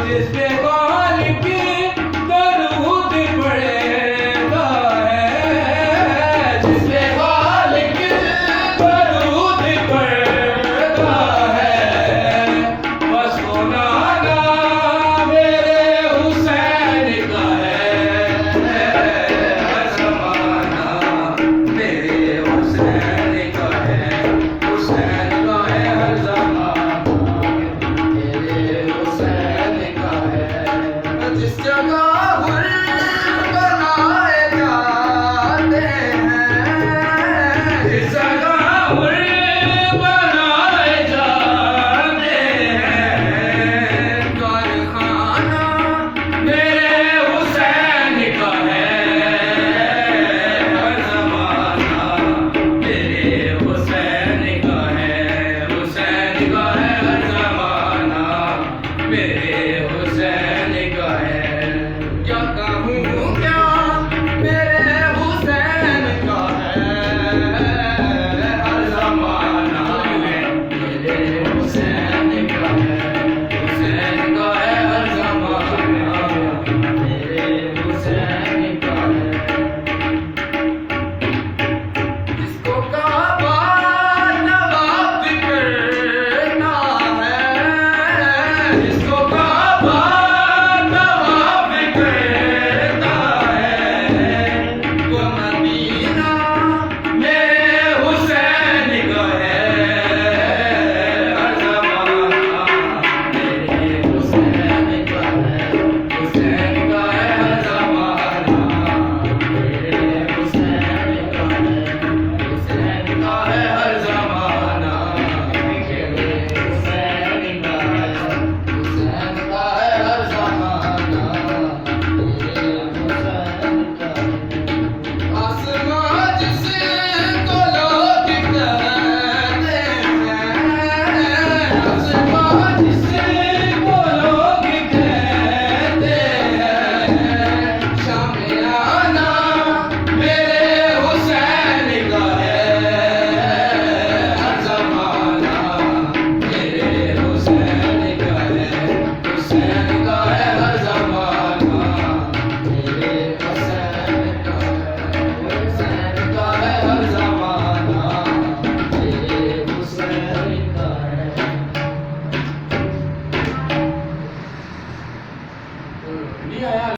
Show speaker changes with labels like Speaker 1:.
Speaker 1: जिस पे खालिक दरूद पढ़ता है, जिस पे खालिक दरूद पढ़ता है, बस वो नाना मेरे हुसैन का है, हर ज़माना मेरे हुसैन का है, हुसैन का है हर ज़माना मेरे हुसैन का है। जिस जगह बनाए जाते हैं, जिस जगह बनाए जाते हैं, कारखाना मेरे हुसैन का है, हर ज़माना मेरे हुसैन का है, हुसैन का है हर ज़माना मेरे हुसैन का है। क्या कहूँ क्या मेरे हुसैन का है, हर ज़माना मेरे हुसैन का है, हुसैन का है हर ज़माना मेरे हुसैन का है। जिसको काबा नवाब करना है, जिसको काबा नवाब करता है, वो मदीना मेरे हुसैन का है, हर ज़माना मेरे हुसैन का है, हुसैन का है हर ज़माना मेरे हुसैन का है, हुसैन का है हर ज़माना मेरे हुसैन का है, हुसैन का है हर ज़माना मेरे हुसैन का है। आसमां जिसको लोग कहते हैं, आसमां जिसको लोग कहते हैं, शामियाना मेरे हुसैन का है, हर ज़माना मेरे हुसैन का है, हुसैन का है हर ज़माना मेरे हुसैन का है, हुसैन का है हर ज़माना मेरे हुसैन का है। नहीं आया।